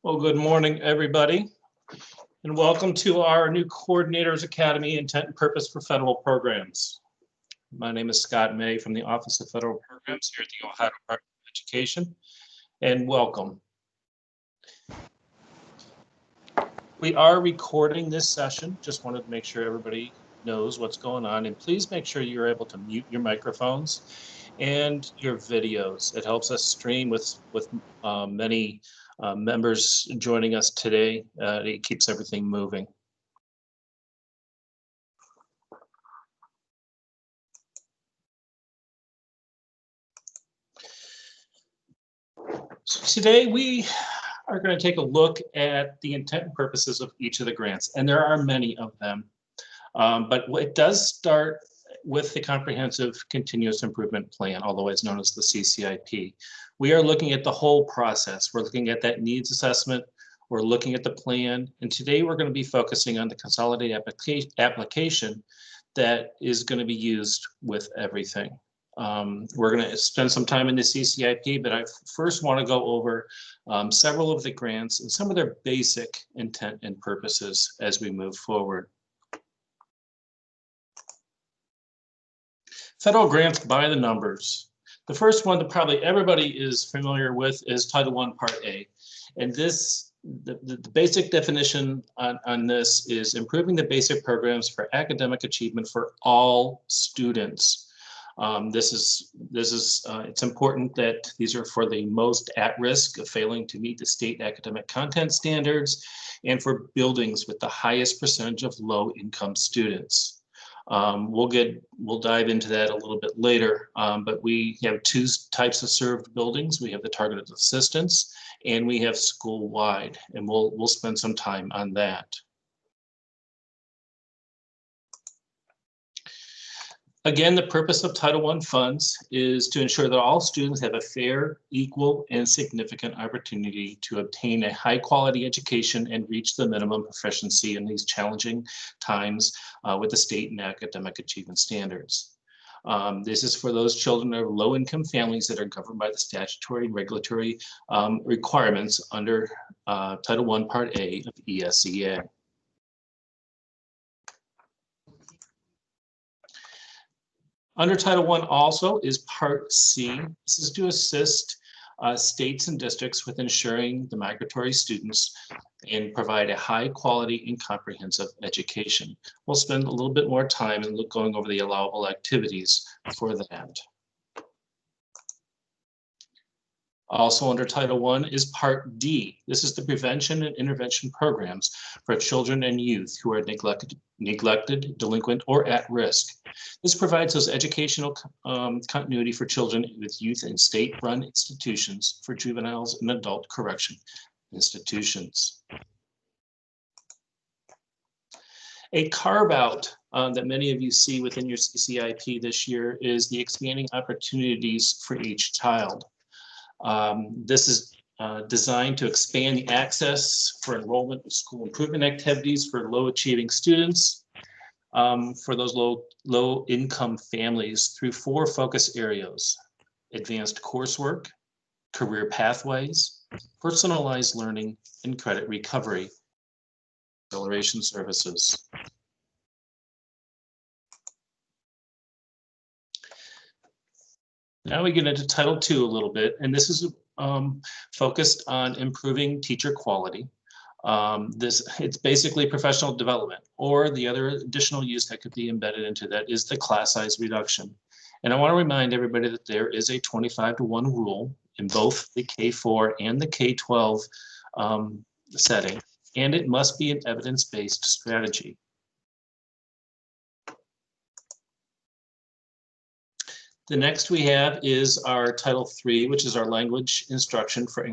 Well, good morning, everybody, and welcome to our new Coordinators Academy Intent and Purpose for Federal Programs. My name is Scott May from the Office of Federal Programs here at the Ohio Department of Education, and welcome. We are recording this session. Just wanted to make sure everybody knows what's going on, and please make sure you're able to mute your microphones and your videos. It helps us stream with many members joining us today. It keeps everything moving. So today we are going to take a look at the intent and purposes of each of the grants, and there are many of them. But it does start with the Comprehensive Continuous Improvement Plan, otherwise known as the CCIP. We are looking at the whole process. We're looking at that needs assessment. We're looking at the plan. And today we're going to be focusing on the consolidated application that is going to be used with everything. We're going to spend some time in the CCIP, but I first want to go over several of the grants and some of their basic intent and purposes as we move forward. Federal grants by the numbers. The first one that probably everybody is familiar with is Title I Part A. And this, the basic definition on this is improving the basic programs for academic achievement for all students. It's important that these are for the most at risk of failing to meet the state academic content standards and for buildings with the highest percentage of low income students. We'll dive into that a little bit later, but we have two types of served buildings. We have the targeted assistance and we have school-wide, and we'll spend some time on that. Again, the purpose of Title I funds is to ensure that all students have a fair, equal, and significant opportunity to obtain a high-quality education and reach the minimum proficiency in these challenging times with the state and academic achievement standards. This is for those children of low-income families that are governed by the statutory and regulatory requirements under Title I Part A of ESEA. Under Title I also is Part C. This is to assist states and districts with ensuring the migratory students and provide a high quality and comprehensive education. We'll spend a little bit more time going over the allowable activities for that. Also under Title I is Part D. This is the prevention and intervention programs for children and youth who are neglected, delinquent, or at risk. This provides those educational continuity for children with youth in state-run institutions for juveniles and adult correction institutions. A carve-out that many of you see within your CCIP this year is the expanding opportunities for each child. This is designed to expand the access for enrollment of school improvement activities for low achieving students, for those low income families through 4 focus areas: advanced coursework, career pathways, personalized learning, and credit recovery acceleration services. Now we get into Title II a little bit, and this is focused on improving teacher quality. It's basically professional development, or the other additional use that could be embedded into that is the class size reduction. And I want to remind everybody that there is a 25-to-1 rule in both the K-4 and the K-12 setting, and it must be an evidence-based strategy. The next we have is our Title III, which is our language instruction for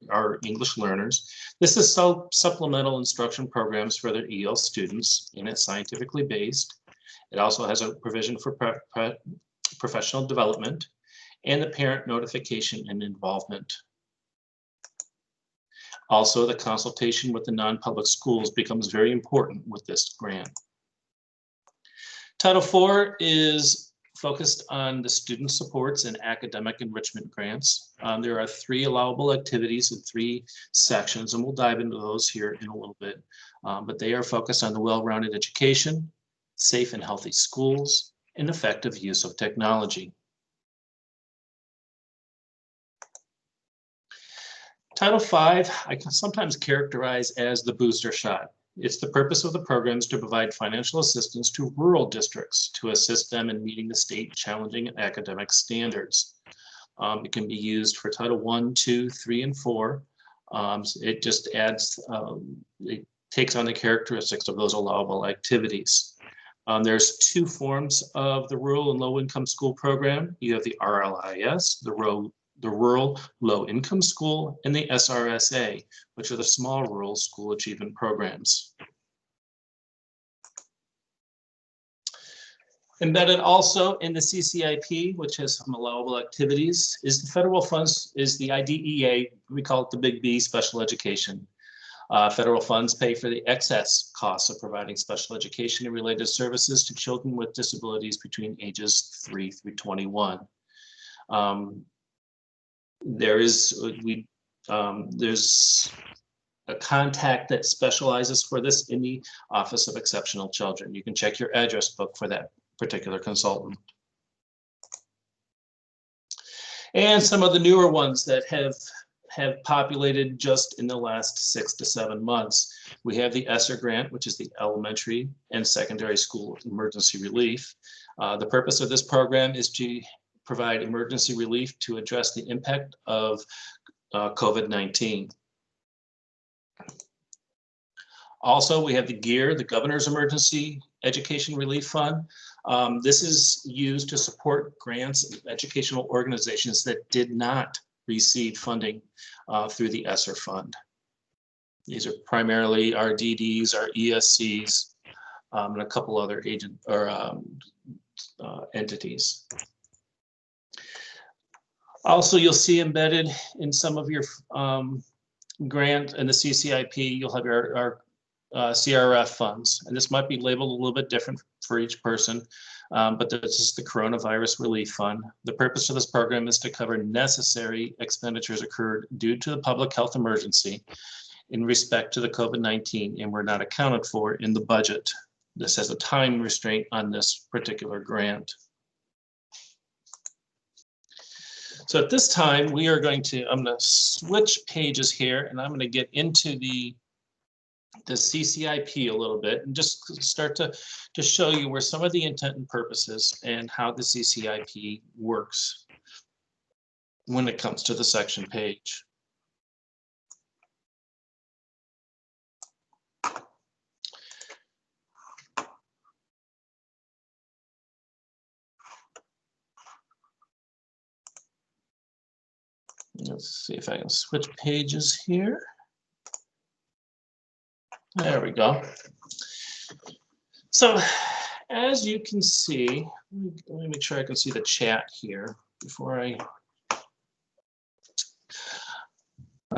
our English learners. This is supplemental instruction programs for their EL students, and it's scientifically based. It also has a provision for professional development and the parent notification and involvement. Also, the consultation with the non-public schools becomes very important with this grant. Title IV is focused on the student supports and academic enrichment grants. There are 3 allowable activities in 3 sections, and we'll dive into those here in a little bit. But they are focused on the well-rounded education, safe and healthy schools, and effective use of technology. Title V, I can sometimes characterize as the booster shot. It's the purpose of the programs to provide financial assistance to rural districts to assist them in meeting the state challenging academic standards. It can be used for Title I, II, III, and IV. It just adds, it takes on the characteristics of those allowable activities. There's 2 forms of the rural and low-income school program. You have the RLIS, the Rural Low Income School, and the SRSA, which are the Small Rural School Achievement Programs. Embedded also in the CCIP, which has some allowable activities, is the federal funds, is the IDEA, we call it the Big B, special education. Federal funds pay for the excess costs of providing special education and related services to children with disabilities between ages 3 through 21. There's a contact that specializes for this in the Office of Exceptional Children. You can check your address book for that particular consultant. And some of the newer ones that have populated just in the last 6 to 7 months. We have the ESSER grant, which is the Elementary and Secondary School Emergency Relief. The purpose of this program is to provide emergency relief to address the impact of COVID-19. Also, we have the GEAR, the Governor's Emergency Education Relief Fund. This is used to support grants and educational organizations that did not receive funding through the ESSER fund. These are primarily our DDs, our ESCs, and a couple other entities. Also, you'll see embedded in some of your grant and the CCIP, you'll have our CRF funds. And this might be labeled a little bit different for each person, but this is the Coronavirus Relief Fund. The purpose of this program is to cover necessary expenditures occurred due to the public health emergency in respect to the COVID-19 and were not accounted for in the budget. This has a time restraint on this particular grant. So at this time, we are I'm going to switch pages here, and I'm going to get into the CCIP a little bit and just start to show you where some of the intent and purposes and how the CCIP works when it comes to the section page. Let's see if I can switch pages here. There we go. So as you can see, let me make sure I can see the chat here before I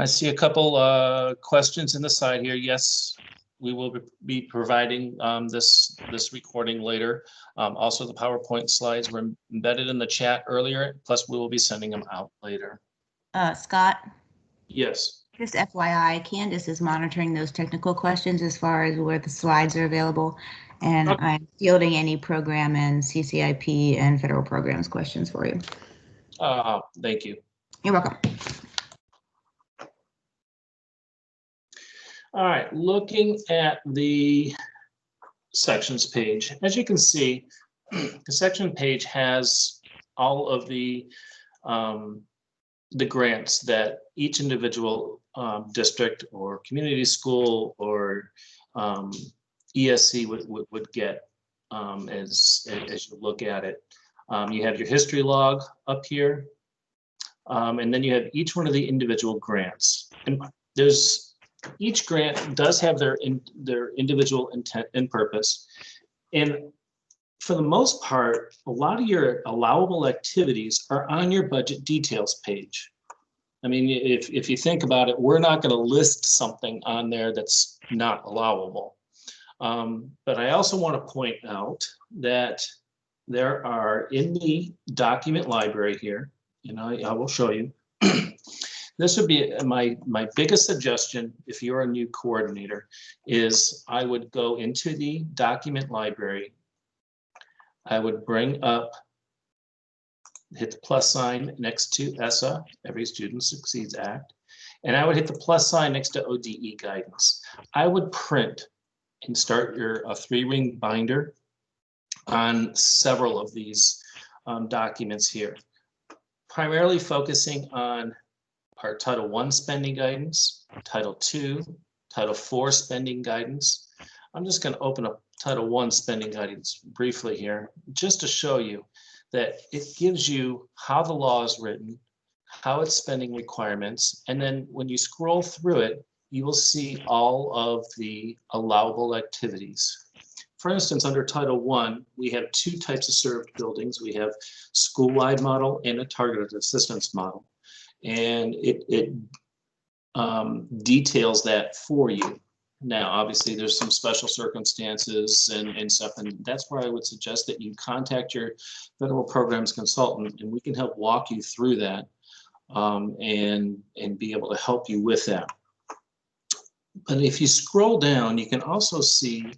see a couple questions in the side here. Yes, we will be providing this recording later. Also, the PowerPoint slides were embedded in the chat earlier, plus we will be sending them out later. Scott? Yes. Just FYI, Candace is monitoring those technical questions as far as where the slides are available, and okay. I'm fielding any program and CCIP and federal programs questions for you. Thank you. You're welcome. All right, looking at the sections page, as you can see, the section page has all of the grants that each individual district or community school or ESC would get as you look at it. You have your history log up here, and then you have each one of the individual grants. And each grant does have their individual intent and purpose. And for the most part, a lot of your allowable activities are on your budget details page. I mean, if you think about it, we're not going to list something on there that's not allowable. But I also want to point out that there are in the document library here, and I will show you. This would be my biggest suggestion if you're a new coordinator, is I would go into the document library. I would bring up, hit the plus sign next to ESEA, Every Student Succeeds Act, and I would hit the plus sign next to ODE guidance. I would print and start your 3-ring binder on several of these documents here, primarily focusing on our Title I spending guidance, Title II, Title IV spending guidance. I'm just going to open up Title I spending guidance briefly here, just to show you that it gives you how the law is written, how its spending requirements, and then when you scroll through it, you will see all of the allowable activities. For instance, under Title I, we have 2 types of served buildings. We have school-wide model and a targeted assistance model. And it details that for you. Now, obviously, there's some special circumstances and stuff, and that's where I would suggest that you contact your federal programs consultant, and we can help walk you through that and be able to help you with that. But if you scroll down, you can also see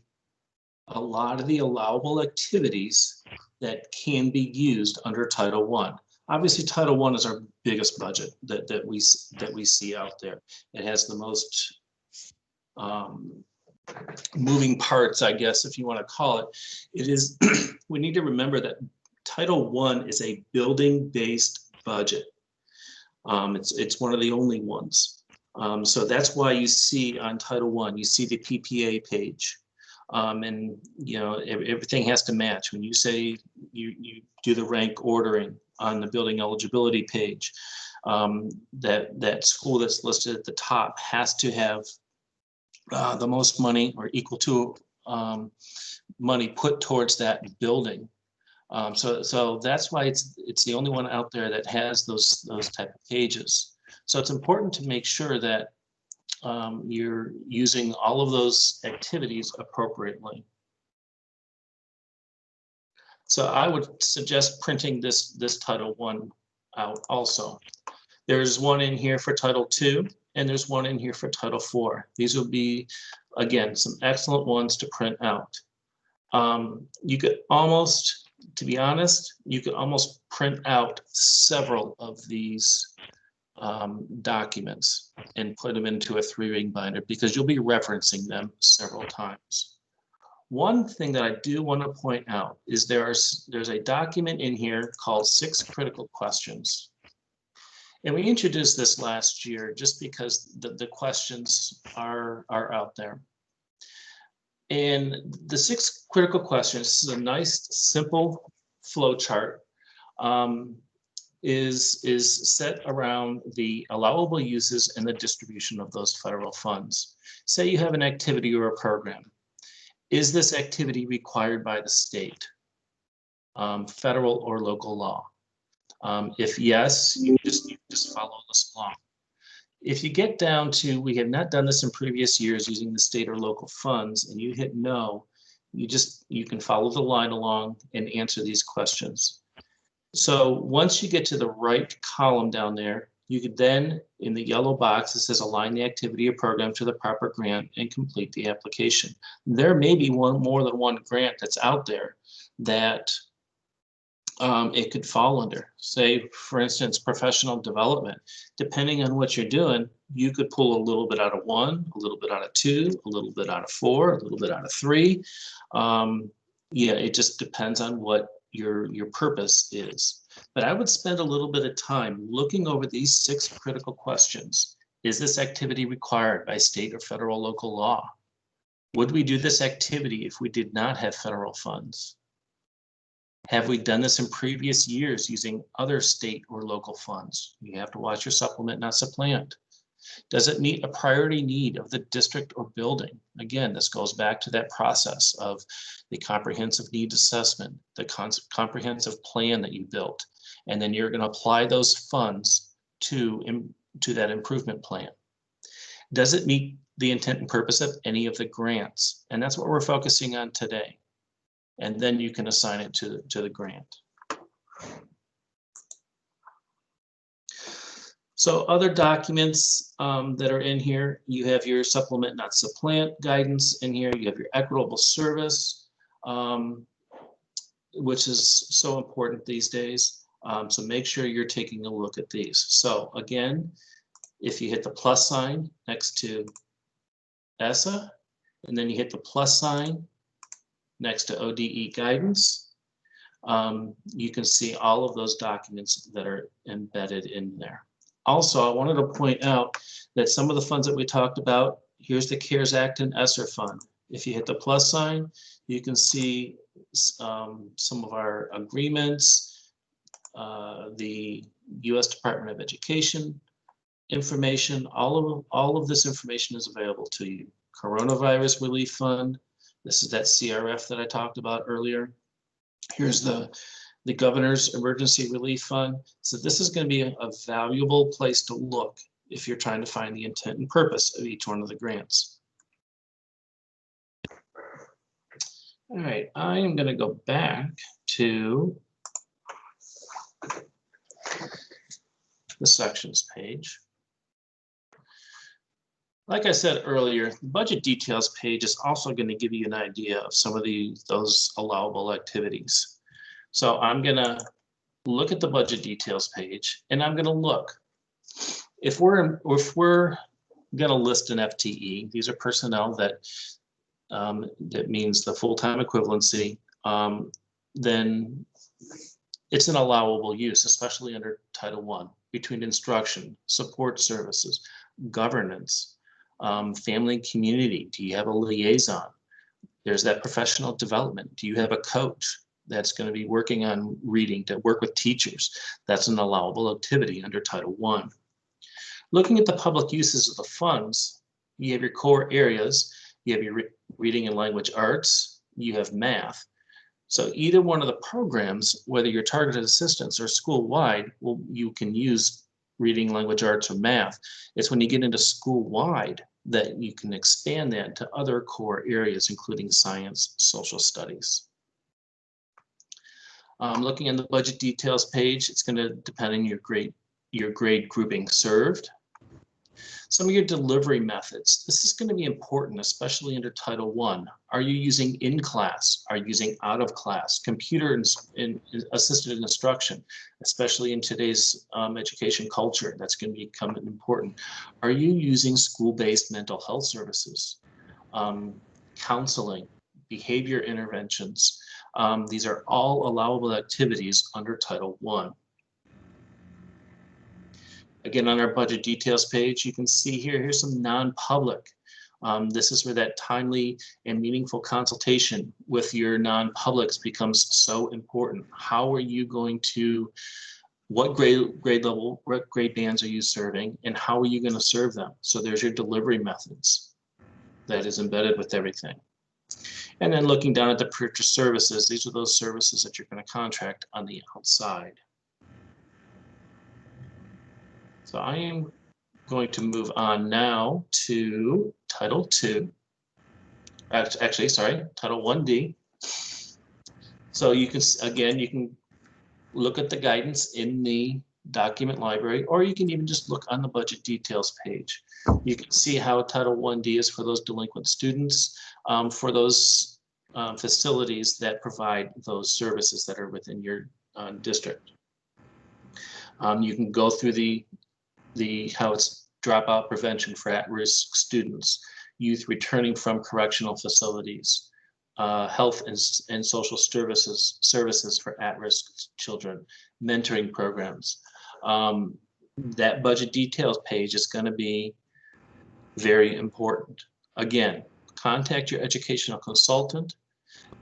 a lot of the allowable activities that can be used under Title I. Obviously, Title I is our biggest budget that we see out there. It has the most moving parts, I guess, if you want to call it. It is. We need to remember that Title I is a building-based budget. It's one of the only ones. So that's why you see on Title I, you see the PPA page. And you know, everything has to match. When you say you do the rank ordering on the building eligibility page, that school that's listed at the top has to have the most money or equal to money put towards that building. So that's why it's the only one out there that has those type of pages. So it's important to make sure that you're using all of those activities appropriately. So I would suggest printing this Title I out also. There's one in here for Title II, and there's one in here for Title IV. These will be, again, some excellent ones to print out. You could almost, to be honest, you could almost print out several of these documents and put them into a 3-ring binder, because you'll be referencing them several times. One thing that I do want to point out is there's a document in here called 6 Critical Questions. And we introduced this last year just because the questions are out there. And the 6 critical questions, this is a nice, simple flow chart, is set around the allowable uses and the distribution of those federal funds. Say you have an activity or a program. Is this activity required by the state, federal or local law? If yes, you just follow this along. If you get down to, we have not done this in previous years using the state or local funds, and you hit no, you can follow the line along and answer these questions. So once you get to the right column down there, you could then, in the yellow box, it says align the activity or program to the proper grant and complete the application. There may be more than one grant that's out there that it could fall under. Say, for instance, professional development. Depending on what you're doing, you could pull a little bit out of 1, a little bit out of 2, a little bit out of 4, a little bit out of 3. Yeah, it just depends on what your purpose is. But I would spend a little bit of time looking over these 6 critical questions. Is this activity required by state or federal local law? Would we do this activity if we did not have federal funds? Have we done this in previous years using other state or local funds? You have to watch your supplement, not supplant. Does it meet a priority need of the district or building? Again, this goes back to that process of the comprehensive needs assessment, the comprehensive plan that you built, and then you're going to apply those funds to that improvement plan. Does it meet the intent and purpose of any of the grants? And that's what we're focusing on today. and then you can assign it to the grant. So other documents that are in here, you have your supplement, not supplant guidance in here. You have your equitable service, which is so important these days. So make sure you're taking a look at these. So again, if you hit the plus sign next to ESEA, and then you hit the plus sign next to ODE guidance, you can see all of those documents that are embedded in there. Also, I wanted to point out that some of the funds that we talked about, here's the CARES Act and ESSER fund. If you hit the plus sign, you can see some of our agreements, the U.S. Department of Education information, all of this information is available to you. Coronavirus Relief Fund, this is that CRF that I talked about earlier. Here's the Governor's Emergency Relief Fund. So this is going to be a valuable place to look if you're trying to find the intent and purpose of each one of the grants. All right, I am going to go back to the sections page. Like I said earlier, the budget details page is also going to give you an idea of some of those allowable activities. So I'm going to look at the budget details page, and I'm going to look. If we're going to list an FTE, these are personnel that means the full-time equivalency, then it's an allowable use, especially under Title I, between instruction, support services, governance, family and community. Do you have a liaison? There's that professional development. Do you have a coach that's going to be working on reading to work with teachers? That's an allowable activity under Title I. Looking at the public uses of the funds, you have your core areas. You have your reading and language arts. You have math. So either one of the programs, whether you're targeted assistance or school-wide, you can use reading, language arts, or math. It's when you get into school-wide that you can expand that to other core areas, including science, social studies. Looking at the budget details page, it's going to depend on your grade grouping served. Some of your delivery methods. This is going to be important, especially under Title I. Are you using in-class? Are you using out-of-class? Computer assisted instruction, especially in today's education culture, that's going to become important. Are you using school-based mental health services, counseling, behavior interventions? These are all allowable activities under Title I. Again, on our budget details page, you can see here's some non-public. This is where that timely and meaningful consultation with your non-publics becomes so important. How are you going to, what grade level, what grade bands are you serving, and how are you going to serve them? So there's your delivery methods that is embedded with everything. And then looking down at the purchase services, these are those services that you're going to contract on the outside. So I am going to move on now to Title II. Actually, sorry, Title 1D. So you can, again, you can look at the guidance in the document library, or you can even just look on the budget details page. You can see how Title 1D is for those delinquent students, for those facilities that provide those services that are within your district. You can go through how it's dropout prevention for at-risk students, youth returning from correctional facilities, health and social services for at-risk children, mentoring programs. That budget details page is going to be very important. Again, contact your educational consultant,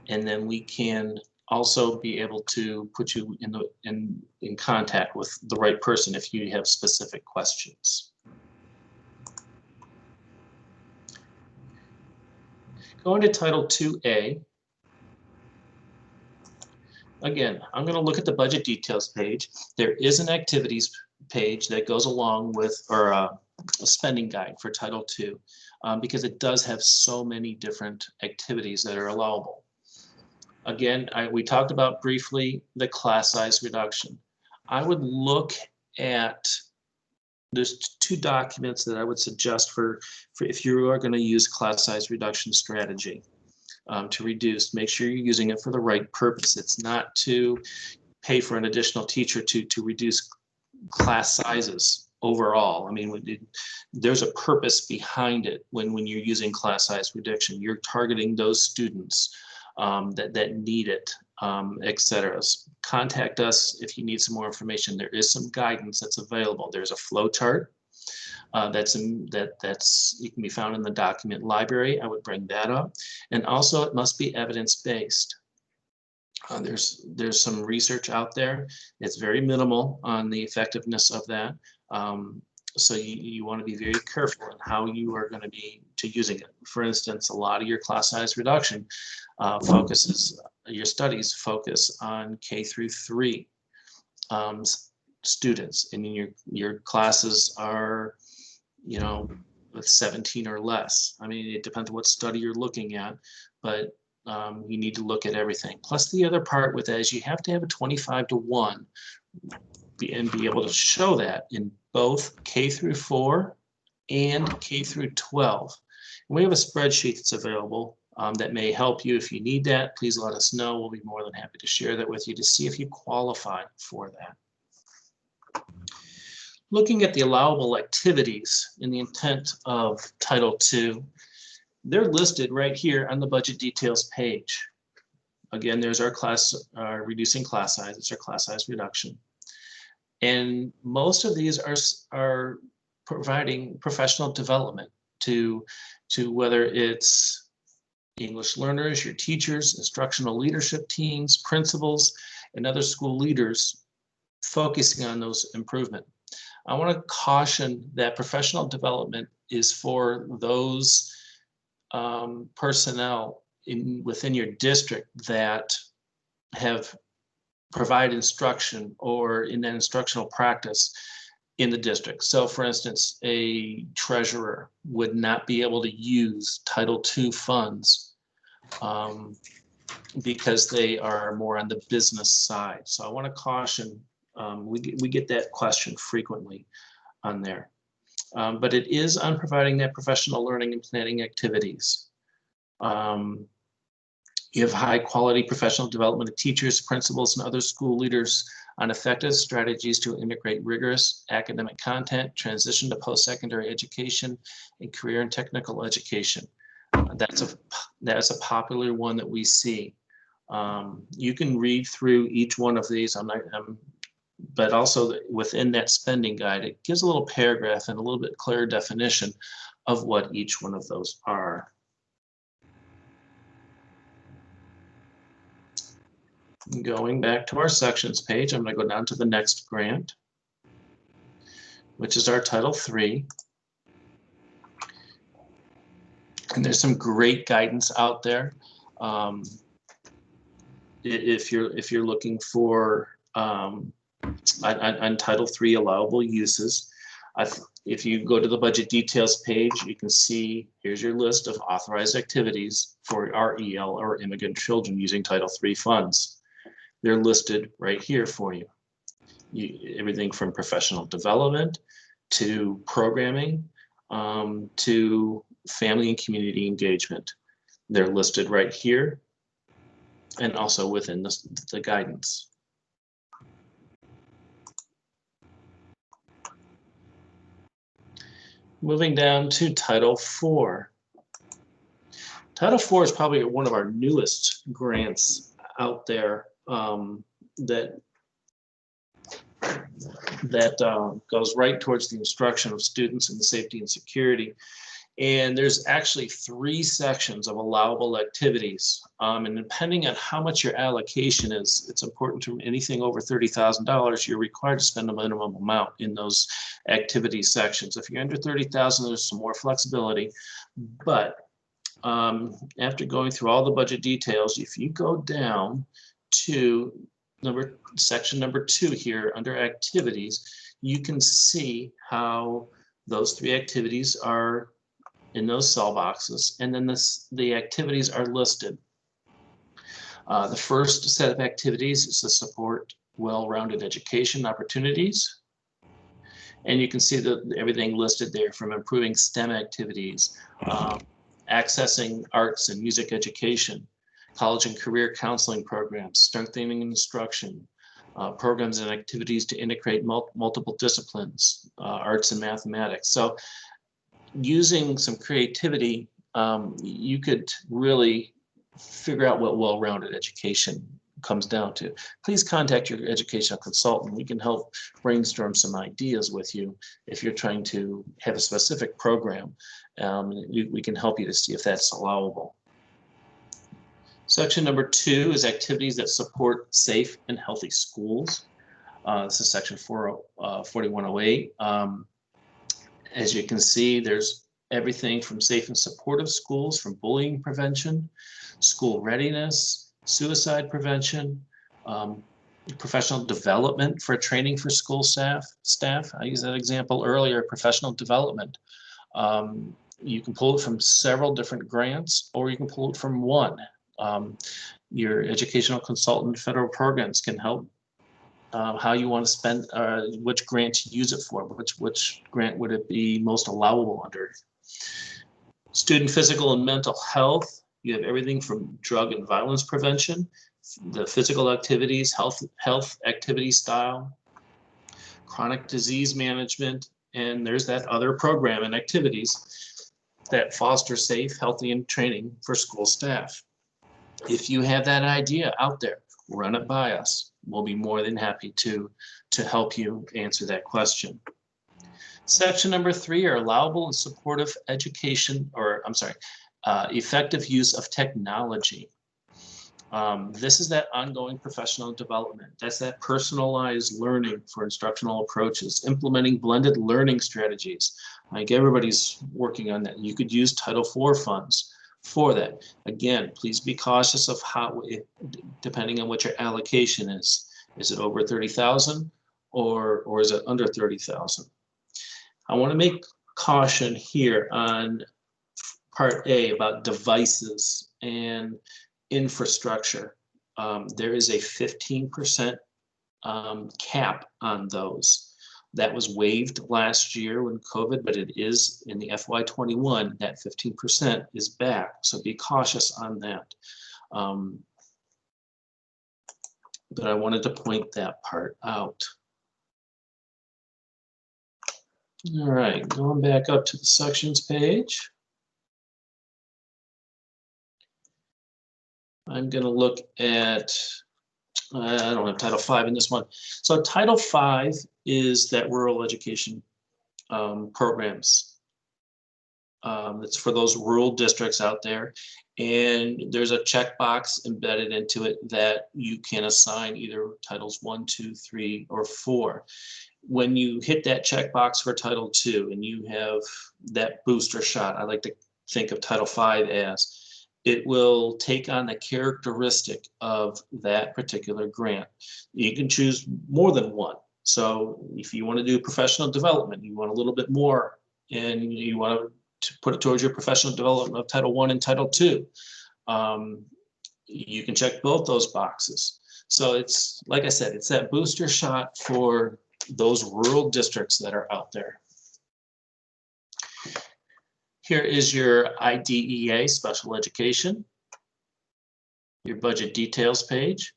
and then we can also be able to put you in contact with the right person if you have specific questions. Going to Title 2A. Again, I'm going to look at the budget details page. There is an activities page that goes along with, or a spending guide for Title II, because it does have so many different activities that are allowable. Again, we talked about briefly the class size reduction. I would look at, there's two documents that I would suggest for if you are going to use class size reduction strategy to reduce. Make sure you're using it for the right purpose. It's not to pay for an additional teacher to reduce class sizes overall. I mean, there's a purpose behind it when you're using class size reduction. You're targeting those students that need it, etc. Contact us if you need some more information. There is some guidance that's available. There's a flow chart that's you can be found in the document library. I would bring that up, and also it must be evidence-based. There's some research out there. It's very minimal on the effectiveness of that. So you want to be very careful on how you are going to be using it. For instance, a lot of your class size reduction your studies focus on K through 3 students, and your classes are, with 17 or less. I mean, it depends on what study you're looking at, but you need to look at everything. Plus, the other part with that is you have to have a 25-to-1 and be able to show that in both K through 4 and K through 12. And we have a spreadsheet that's available that may help you. If you need that, please let us know. We'll be more than happy to share that with you to see if you qualify for that. Looking at the allowable activities in the intent of Title II, they're listed right here on the budget details page. Again, there's our reducing class size. It's our class size reduction. And most of these are providing professional development to whether it's English learners, your teachers, instructional leadership teams, principals, and other school leaders focusing on those improvement. I want to caution that professional development is for those personnel within your district that have provide instruction or in that instructional practice in the district. So for instance, a treasurer would not be able to use Title II funds because they are more on the business side. So I want to caution, we get that question frequently on there. But it is on providing that professional learning and planning activities. You have high quality professional development of teachers, principals, and other school leaders on effective strategies to integrate rigorous academic content, transition to post-secondary education, and career and technical education. That's a popular one that we see. You can read through each one of these. But also within that spending guide, it gives a little paragraph and a little bit clearer definition of what each one of those are. Going back to our sections page, I'm going to go down to the next grant, which is our Title III. And there's some great guidance out there. If you're looking for on Title III allowable uses, if you go to the budget details page, you can see here's your list of authorized activities for REL or immigrant children using Title III funds. They're listed right here for you. Everything from professional development to programming to family and community engagement. They're listed right here and also within the guidance. Moving down to Title IV. Title IV is probably one of our newest grants out there that goes right towards the instruction of students in safety and security. And there's actually 3 sections of allowable activities. And depending on how much your allocation is, it's important to anything over $30,000, you're required to spend a minimum amount in those activity sections. If you're under $30,000, there's some more flexibility. But after going through all the budget details, if you go down to section number 2 here under activities, you can see how those 3 activities are in those cell boxes, and then the activities are listed. The first set of activities is to support well-rounded education opportunities. And you can see everything listed there, from improving STEM activities, accessing arts and music education, college and career counseling programs, strengthening instruction, programs and activities to integrate multiple disciplines, arts and mathematics. So using some creativity, you could really figure out what well-rounded education comes down to. Please contact your educational consultant. We can help brainstorm some ideas with you if you're trying to have a specific program. We can help you to see if that's allowable. Section number 2 is activities that support safe and healthy schools. This is section 4108. As you can see, there's everything from safe and supportive schools, from bullying prevention, school readiness, suicide prevention, professional development for training for school staff. I used that example earlier, professional development. You can pull it from several different grants, or you can pull it from one. Your educational consultant federal programs can help how you want to spend, which grant to use it for, which grant would it be most allowable under. Student physical and mental health, you have everything from drug and violence prevention, the physical activities, health activity style, chronic disease management, and there's that other program and activities that foster safe, healthy, and training for school staff. If you have that idea out there, run it by us. We'll be more than happy to help you answer that question. Section number 3 are allowable and supportive education, effective use of technology. This is that ongoing professional development. That's that personalized learning for instructional approaches, implementing blended learning strategies. Like, everybody's working on that. You could use Title IV funds for that. Again, please be cautious of how, depending on what your allocation is. Is it over 30,000 or is it under 30,000? I want to make caution here on part A about devices and infrastructure. There is a 15% cap on those. That was waived last year when COVID, but it is in the FY21, that 15% is back. So be cautious on that. But I wanted to point that part out. All right, going back up to the sections page. I'm going to look at, I don't have Title V in this one. So Title V is that rural education programs. It's for those rural districts out there. And there's a checkbox embedded into it that you can assign either Titles 1, 2, 3, or 4. When you hit that checkbox for Title II and you have that booster shot, I like to think of Title V as, it will take on the characteristic of that particular grant. You can choose more than one. So if you want to do professional development, you want a little bit more, and you want to put it towards your professional development of Title I and Title II, you can check both those boxes. So it's, like I said, it's that booster shot for those rural districts that are out there. Here is your IDEA, special education, your budget details page.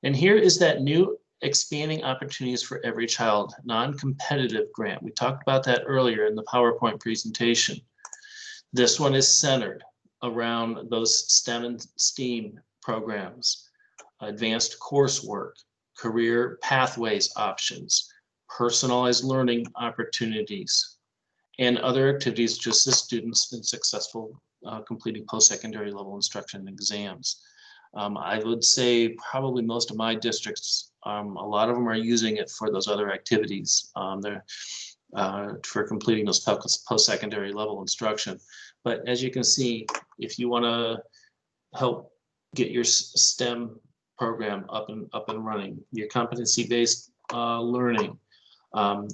And here is that new expanding opportunities for every child, non-competitive grant. We talked about that earlier in the PowerPoint presentation. This one is centered around those STEM and STEAM programs, advanced coursework, career pathways options, personalized learning opportunities, and other activities to assist students in successful completing post-secondary level instruction exams. I would say probably most of my districts, a lot of them are using it for those other activities. They're for completing those post-secondary level instruction. But as you can see, if you want to help get your STEM program up and running, your competency-based learning,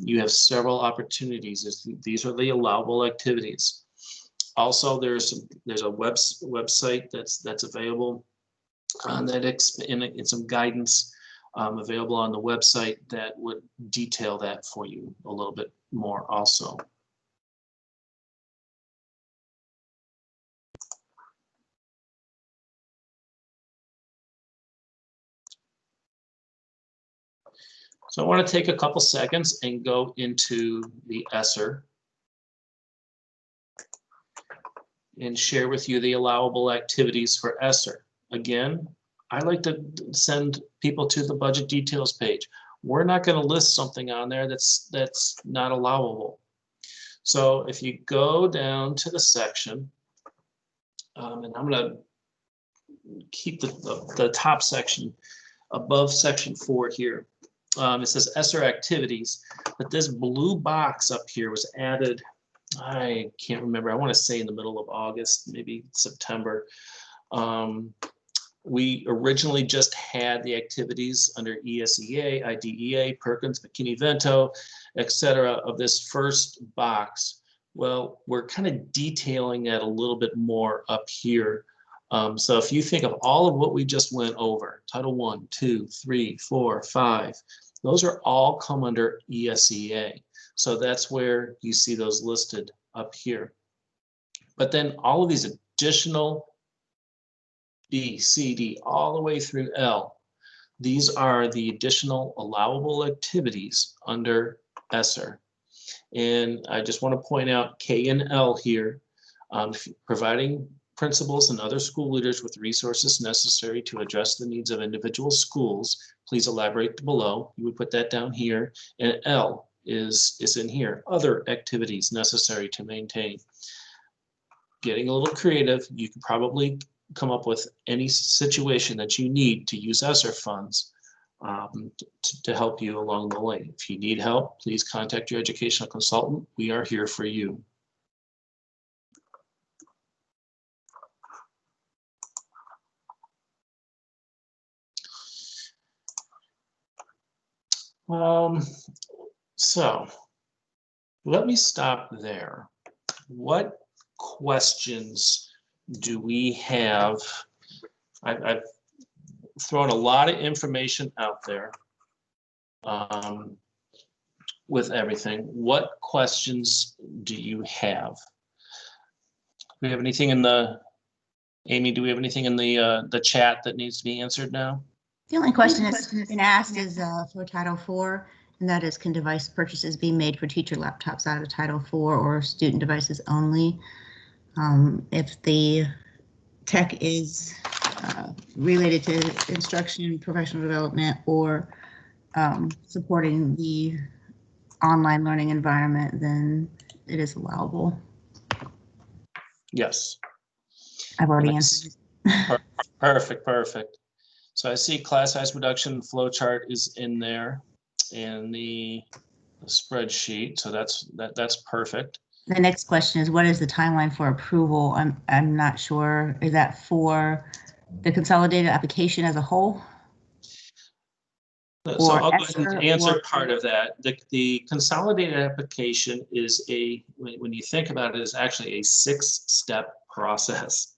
you have several opportunities. These are the allowable activities. Also, there's a website that's available in some guidance available on the website that would detail that for you a little bit more also. So I want to take a couple seconds and go into the ESSER and share with you the allowable activities for ESSER. Again, I like to send people to the budget details page. We're not going to list something on there that's not allowable. So if you go down to the section, and I'm going to keep the top section above section 4 here. It says ESSER activities, but this blue box up here was added, I can't remember, I want to say in the middle of August, maybe September. We originally just had the activities under ESEA, IDEA, Perkins, McKinney-Vento, etc. of this first box. Well, we're kind of detailing that a little bit more up here. So if you think of all of what we just went over, Title 1, 2, 3, 4, 5, those are all come under ESEA. So that's where you see those listed up here. But then all of these additional B, C, D, all the way through L, these are the additional allowable activities under ESSER. And I just want to point out K and L here, providing principals and other school leaders with resources necessary to address the needs of individual schools. Please elaborate below. You would put that down here. And L is in here, other activities necessary to maintain. Getting a little creative, you can probably come up with any situation that you need to use ESSER funds to help you along the way. If you need help, please contact your educational consultant. We are here for you. So let me stop there. What questions do we have? I've thrown a lot of information out there with everything. What questions do you have? Do we have anything in the, Amy, do we have anything in the chat that needs to be answered now? The only question that's been asked is for Title IV, and that is, can device purchases be made for teacher laptops out of Title IV or student devices only? If the tech is related to instruction, professional development, or supporting the online learning environment, then it is allowable. Yes. I've already answered. Perfect, perfect. So I see class size reduction flow chart is in there in the spreadsheet. So that's perfect. The next question is, what is the timeline for approval? I'm not sure. Is that for the consolidated application as a whole? So I'll go ahead and answer part of that. The consolidated application is when you think about it, is actually a 6-step process.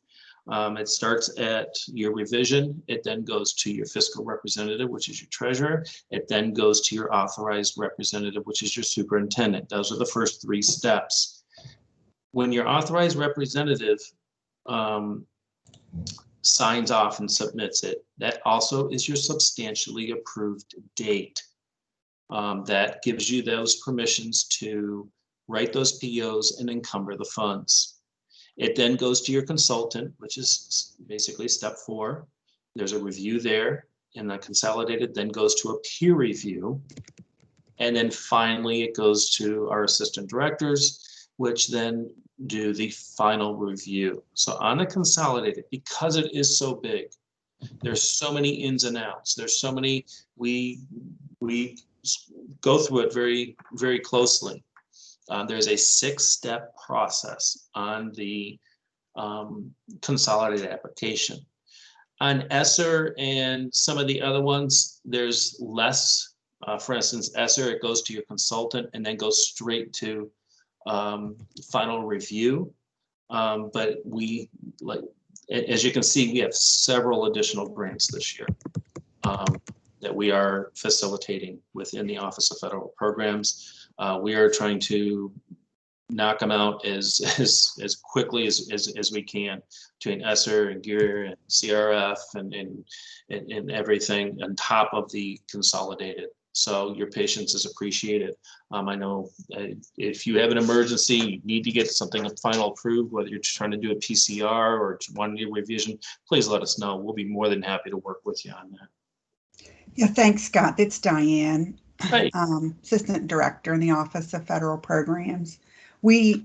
It starts at your revision. It then goes to your fiscal representative, which is your treasurer. It then goes to your authorized representative, which is your superintendent. Those are the first 3 steps. When your authorized representative signs off and submits it, that also is your substantially approved date. That gives you those permissions to write those POs and encumber the funds. It then goes to your consultant, which is basically step 4. There's a review there, and the consolidated then goes to a peer review. And then finally, it goes to our assistant directors, which then do the final review. So on a consolidated, because it is so big, there's so many ins and outs. There's so many, we go through it very, very closely. There's a 6-step process on the consolidated application. On ESSER and some of the other ones, there's less. For instance, ESSER, it goes to your consultant and then goes straight to final review. But we, like as you can see, we have several additional grants this year that we are facilitating within the Office of Federal Programs. We are trying to knock them out as quickly as we can between ESSER and GEAR and CRF and everything on top of the consolidated. So your patience is appreciated. I know if you have an emergency, you need to get something final approved, whether you're trying to do a PCR or want to do revision, please let us know. We'll be more than happy to work with you on that. Yeah, thanks, Scott. It's Diane, Hey. Assistant Director in the Office of Federal Programs. We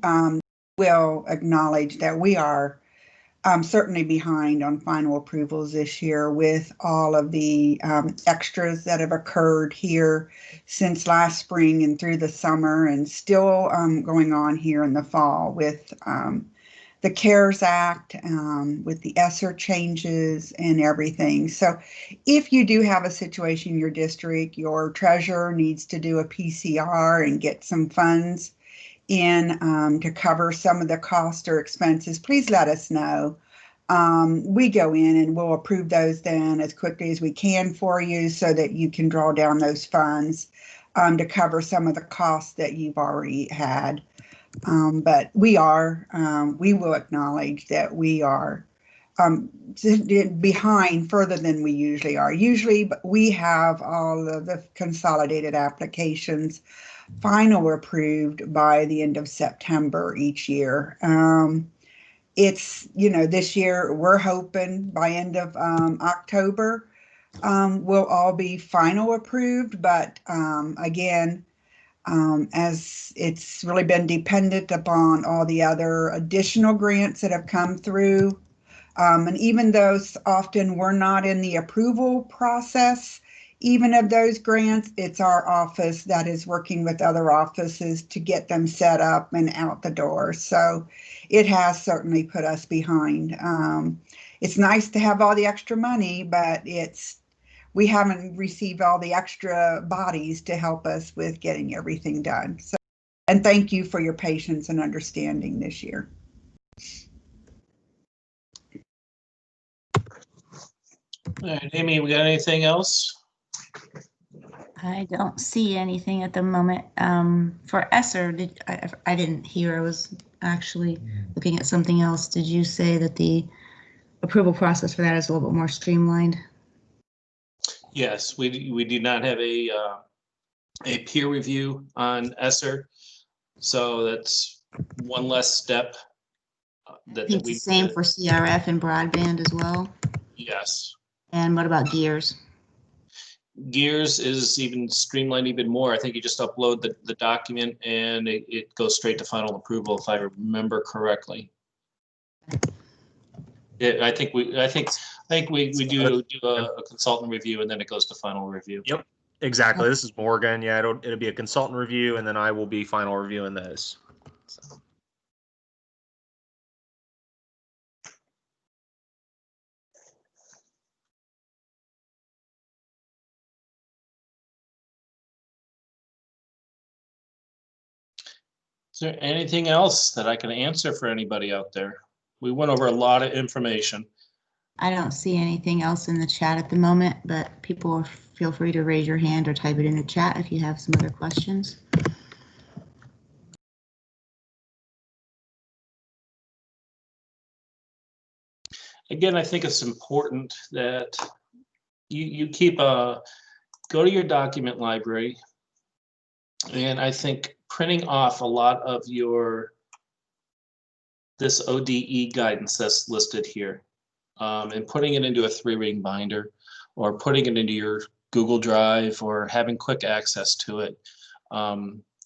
will acknowledge that we are certainly behind on final approvals this year with all of the extras that have occurred here since last spring and through the summer, and still going on here in the fall with the CARES Act, with the ESSER changes and everything. So if you do have a situation in your district, your treasurer needs to do a PCR and get some funds in to cover some of the cost or expenses, please let us know. We go in and we'll approve those then as quickly as we can for you so that you can draw down those funds to cover some of the costs that you've already had. But we will acknowledge that we are behind further than we usually are. Usually we have all of the consolidated applications final approved by the end of September each year. It's, this year we're hoping by end of October we'll all be final approved, but again, as it's really been dependent upon all the other additional grants that have come through. And even though often we're not in the approval process, even of those grants, it's our office that is working with other offices to get them set up and out the door. So it has certainly put us behind. It's nice to have all the extra money, but we haven't received all the extra bodies to help us with getting everything done. So, and thank you for your patience and understanding this year. All right, Amy, we got anything else? I don't see anything at the moment. For ESSER, I didn't hear. I was actually looking at something else. Did you say that the approval process for that is a little bit more streamlined? Yes, we do not have a peer review on ESSER, so that's one less step. I think the same for CRF and broadband as well. Yes. And what about GEARS? GEARS is even streamlined even more. I think you just upload the document and it goes straight to final approval, if I remember correctly. I think we do a consultant review and then it goes to final review. Yep, exactly. This is Morgan. Yeah, it'll be a consultant review and then I will be final reviewing this. So. Is there anything else that I can answer for anybody out there? We went over a lot of information. I don't see anything else in the chat at the moment, but people feel free to raise your hand or type it in the chat if you have some other questions. Again, I think it's important that you keep go to your document library, and I think printing off a lot of this ODE guidance that's listed here, and putting it into a 3-ring binder or putting it into your Google Drive or having quick access to it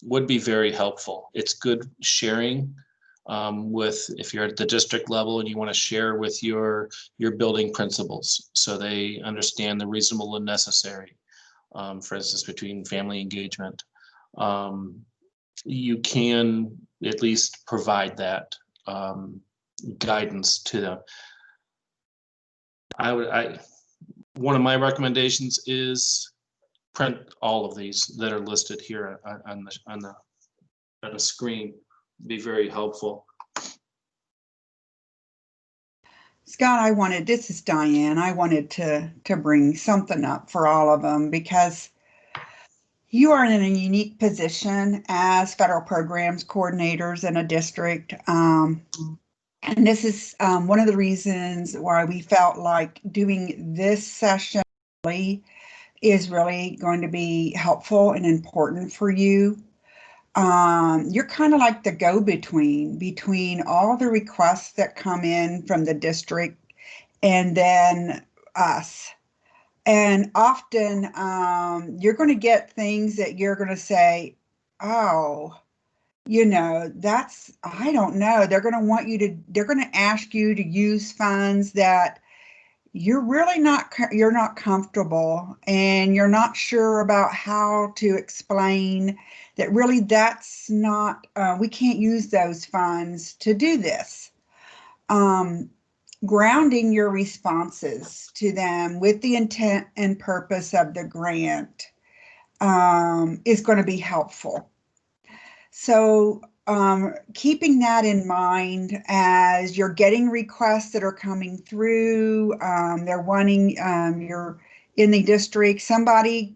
would be very helpful. It's good sharing if you're at the district level and you want to share with your building principals so they understand the reasonable and necessary, for instance, between family engagement. You can at least provide that guidance to them. One of my recommendations is print all of these that are listed here on the screen. Be very helpful. Scott, this is Diane. I wanted to bring something up for all of them because you are in a unique position as federal programs coordinators in a district. And this is one of the reasons why we felt like doing this session is really going to be helpful and important for you. You're kind of like the go-between between all the requests that come in from the district and then us. And often you're going to get things that you're going to say, oh, I don't know. They're going to ask you to use funds that you're not comfortable and you're not sure about how to explain that really that's not, we can't use those funds to do this. Grounding your responses to them with the intent and purpose of the grant is going to be helpful. So keeping that in mind as you're getting requests that are coming through, they're wanting, you're in the district, somebody,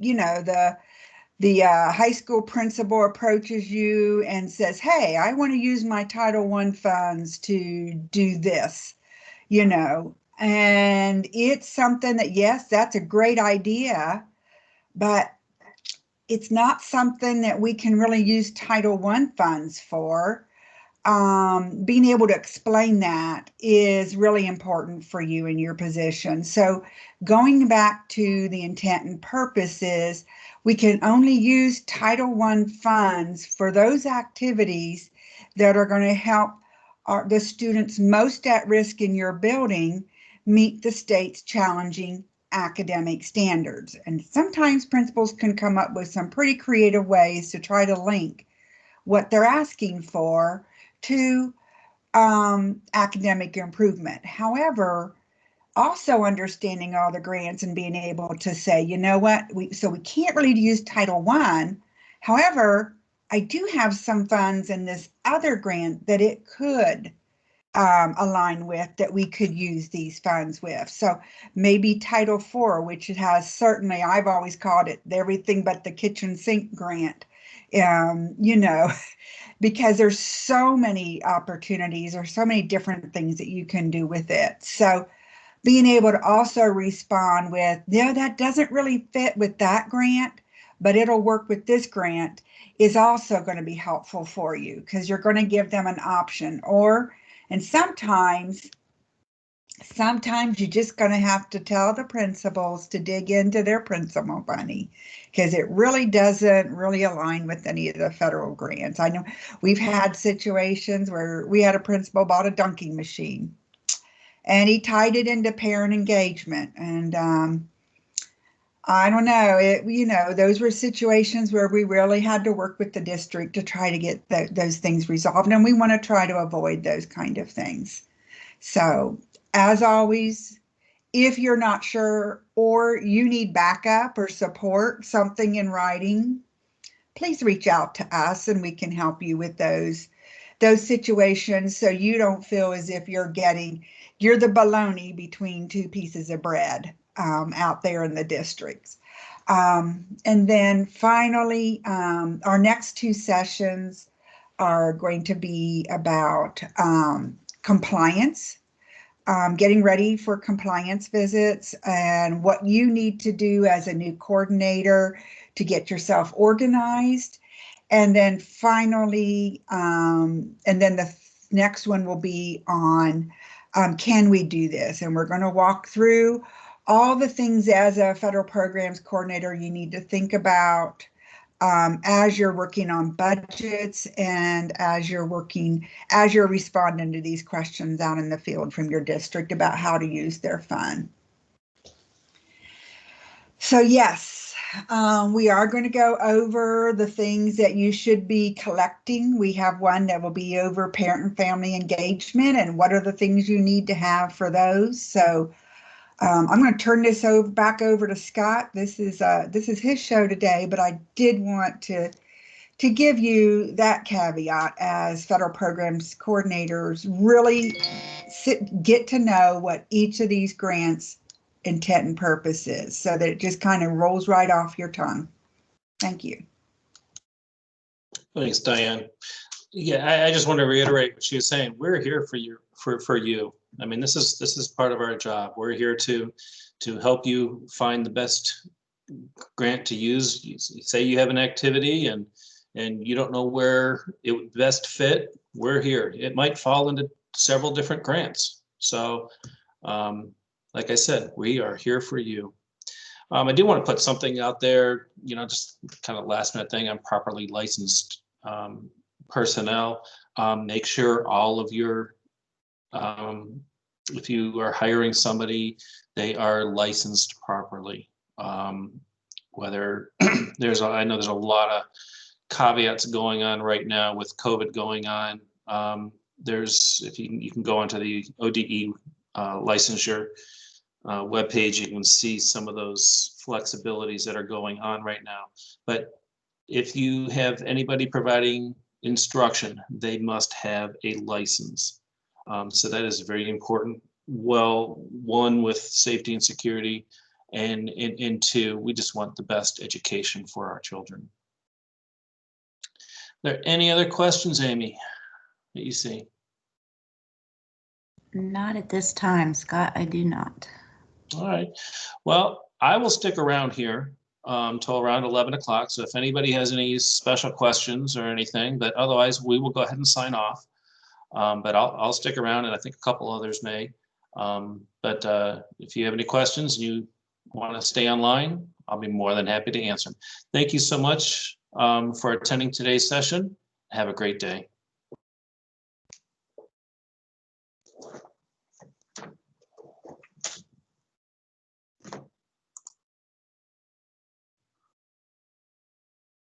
the high school principal approaches you and says, hey, I want to use my Title I funds to do this, and it's something that, yes, that's a great idea, but it's not something that we can really use Title I funds for. Being able to explain that is really important for you in your position. So going back to the intent and purpose is we can only use Title I funds for those activities that are going to help the students most at risk in your building meet the state's challenging academic standards. And sometimes principals can come up with some pretty creative ways to try to link what they're asking for to academic improvement. However, also understanding all the grants and being able to say, you know what, we can't really use Title I. However, I do have some funds in this other grant that it could align with, that we could use these funds with. So maybe Title IV, which it has certainly, I've always called it everything but the kitchen sink grant, because there's so many opportunities or so many different things that you can do with it. So being able to also respond with, that doesn't really fit with that grant, but it'll work with this grant, is also going to be helpful for you because you're going to give them an option. And sometimes you're just going to have to tell the principals to dig into their principal money because it really doesn't really align with any of the federal grants. I know we've had situations where we had a principal bought a dunking machine and he tied it into parent engagement. And I don't know, those were situations where we really had to work with the district to try to get those things resolved. And we want to try to avoid those kind of things. So as always, if you're not sure or you need backup or support, something in writing, please reach out to us and we can help you with those situations so you don't feel as if you're the bologna between two pieces of bread out there in the districts. And then finally, our next two sessions are going to be about compliance, getting ready for compliance visits and what you need to do as a new coordinator to get yourself organized. And then finally, and then the next one will be on can we do this? And we're going to walk through all the things as a federal programs coordinator you need to think about as you're working on budgets and as you're responding to these questions out in the field from your district about how to use their fund. So yes, we are going to go over the things that you should be collecting. We have one that will be over parent and family engagement and what are the things you need to have for those. So I'm going to turn this back over to Scott. This is his show today, but I did want to to give you that caveat, as federal programs coordinators, really get to know what each of these grants intent and purpose is, so that it just kind of rolls right off your tongue. Thank you. Thanks, Diane. Yeah, I just want to reiterate what she was saying. We're here for you, for you. I mean, this is part of our job. We're here to help you find the best grant to use. You say you have an activity and you don't know where it would best fit. We're here. It might fall into several different grants. So, like I said, we are here for you. I do want to put something out there, just kind of last minute thing. I'm properly licensed personnel. Make sure all of your, if you are hiring somebody, they are licensed properly. Whether I know there's a lot of caveats going on right now with COVID going on. If you can go onto the ODE licensure webpage, you can see some of those flexibilities that are going on right now. But if you have anybody providing instruction, they must have a license. So that is very important. Well, one, with safety and security, and two, we just want the best education for our children. Are there any other questions, Amy, that you see? Not at this time, Scott, I do not. All right. Well, I will stick around here till around 11 o'clock. So if anybody has any special questions or anything, but otherwise we will go ahead and sign off. But I'll stick around, and I think a couple others may. But if you have any questions and you want to stay online, I'll be more than happy to answer them. Thank you so much for attending today's session. Have a great day.